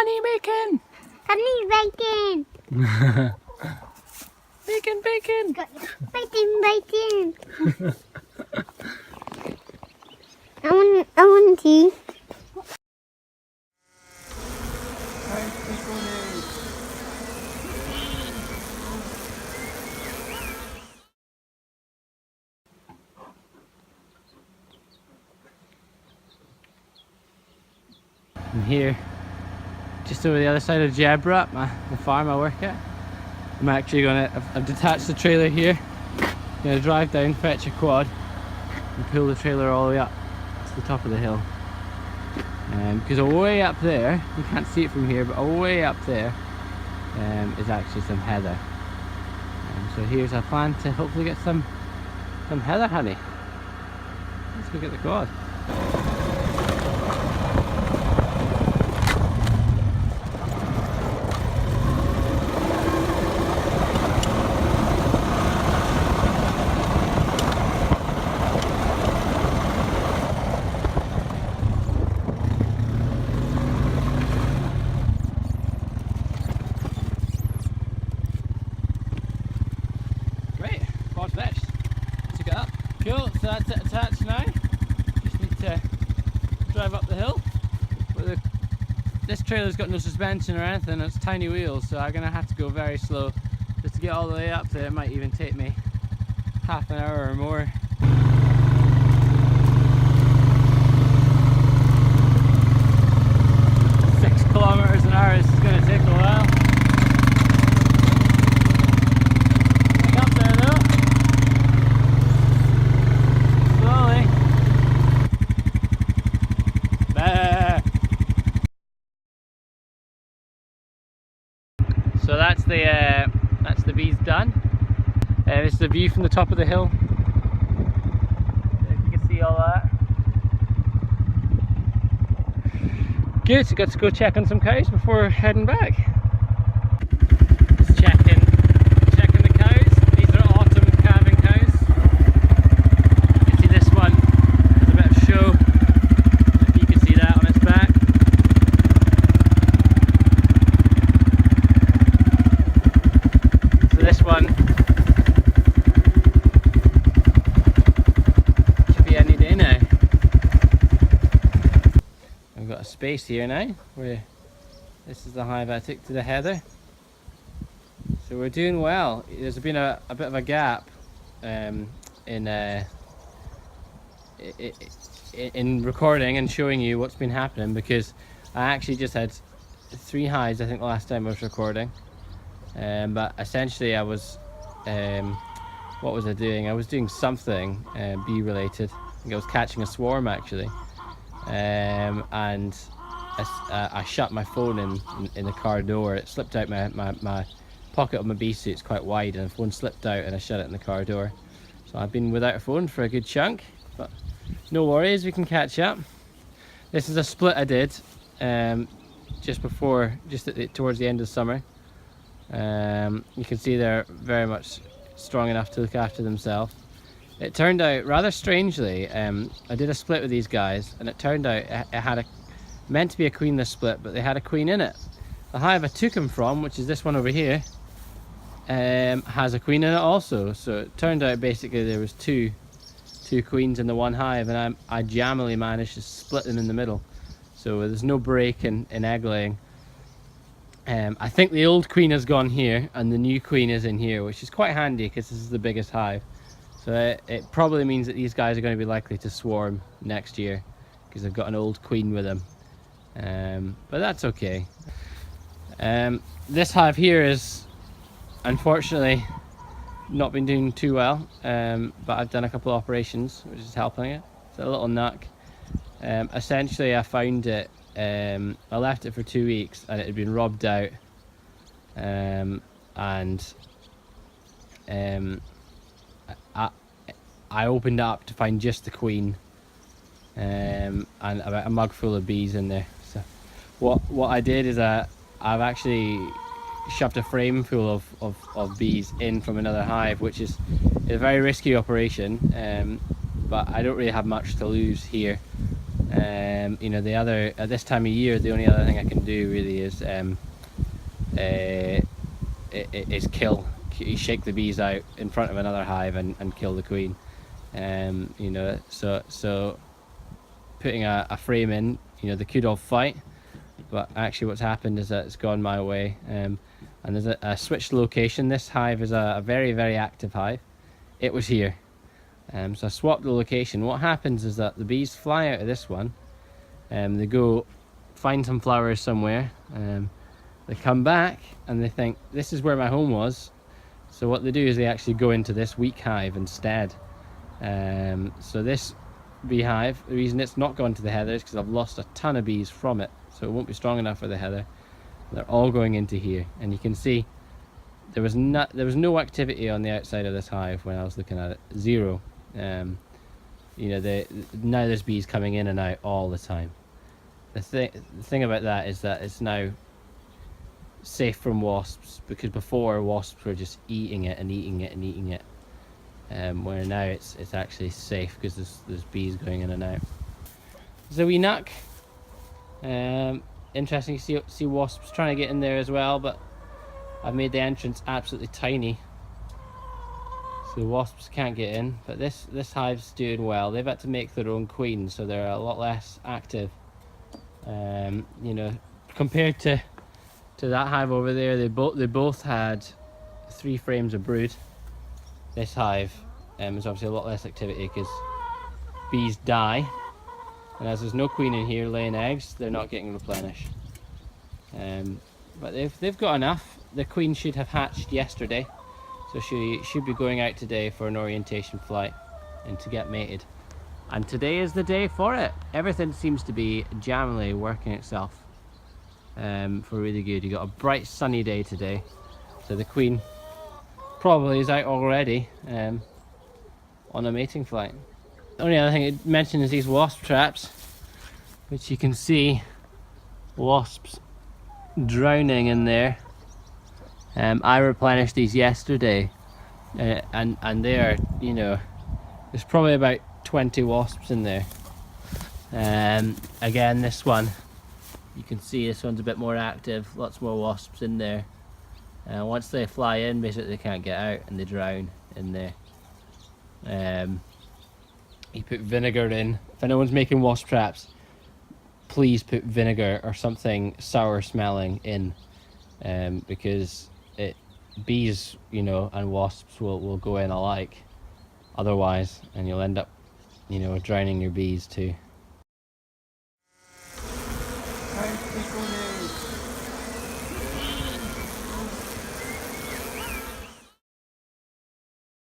Honey bacon! Honey bacon! Bacon, bacon! Bacon, bacon! I want tea. I'm here, just over the other side of Jebra, the farm I work at. I'm actually I've detached the trailer here. I'm gonna drive down, fetch a quad, and pull the trailer all the way up to the top of the hill. Because way up there, you can't see it from here, but way up there is actually some heather. So here's our plan to hopefully get some heather honey. Let's go get the quad. Cool, so that's it attached now. Just need to drive up the hill. But this trailer's got no suspension or anything, it's tiny wheels, so I'm gonna have to go very slow. Just to get all the way up there, it might even take me half an hour or more. 6 kilometers an hour, this is gonna take a while. So that's the bees done. This is the view from the top of the hill. If you can see all that. Good, so got to go check on some cows before heading back. Just checking the cows. These are autumn calving cows. You can see this one has a bit of show. If you can see that on its back. This one should be any day now. I've got a space here now where this is the hive I took to the heather. So we're doing well. There's been a bit of a gap in recording and showing you what's been happening, because I actually just had 3 hives I think the last time I was recording. But essentially I was, what was I doing? I was doing something bee related. I think I was catching a swarm actually. And I shut my phone in the car door. It slipped out my pocket of my bee suit's quite wide, and the phone slipped out and I shut it in the car door. So I've been without a phone for a good chunk, but no worries, we can catch up. This is a split I did towards the end of the summer. You can see they're very much strong enough to look after themselves. It turned out rather strangely, I did a split with these guys, and it turned out it had meant to be a queenless split, but they had a queen in it. The hive I took them from, which is this one over here, has a queen in it also. So it turned out basically there was two queens in the one hive, and I jammily managed to split them in the middle. So there's no break in egg laying. I think the old queen has gone here and the new queen is in here, which is quite handy because this is the biggest hive. So it probably means that these guys are going to be likely to swarm next year because they've got an old queen with them. But that's okay. This hive here is unfortunately not been doing too well, but I've done a couple of operations which is helping it. It's a little nuck. Essentially I found it, I left it for 2 weeks and it had been robbed out, I opened it up to find just the queen, and about a mug full of bees in there. So what I did is I've actually shoved a frame full of bees in from another hive, which is a very risky operation, but I don't really have much to lose here. You know, the other, at this time of year, the only other thing I can do really is kill. You shake the bees out in front of another hive and kill the queen. You know, so putting a frame in, you know, they could all fight, but actually what's happened is that it's gone my way. And there's a switched location. This hive is a very, very active hive. It was here. So I swapped the location. What happens is that the bees fly out of this one, they go find some flowers somewhere, they come back and they think this is where my home was. So what they do is they actually go into this weak hive instead. So this beehive, the reason it's not gone to the heather is because I've lost a ton of bees from it, so it won't be strong enough for the heather. They're all going into here, and you can see there was no activity on the outside of this hive when I was looking at it. Zero. You know, now there's bees coming in and out all the time. The thing about that is that it's now safe from wasps, because before wasps were just eating it and eating it and eating it. Where now it's actually safe because there's bees going in and out. There's a wee nook. Interesting to see wasps trying to get in there as well, but I've made the entrance absolutely tiny, so the wasps can't get in. But this hive's doing well. They've had to make their own queen, so they're a lot less active. You know, compared to that hive over there, they both had 3 frames of brood. This hive is obviously a lot less activity because bees die, and as there's no queen in here laying eggs, they're not getting replenished. But they've got enough. The queen should have hatched yesterday, so she should be going out today for an orientation flight and to get mated. And today is the day for it. Everything seems to be jammily working itself for really good. You got a bright sunny day today, so the queen probably is out already on a mating flight. The only other thing I'd mention is these wasp traps, which you can see wasps drowning in there. I replenished these yesterday, and they are, you know, there's probably about 20 wasps in there. Again, this one, you can see this one's a bit more active, lots more wasps in there. Once they fly in, basically they can't get out and they drown in there. You put vinegar in. If anyone's making wasp traps, please put vinegar or something sour smelling in, because bees, you know, and wasps will go in alike otherwise, and you'll end up, you know, drowning your bees too.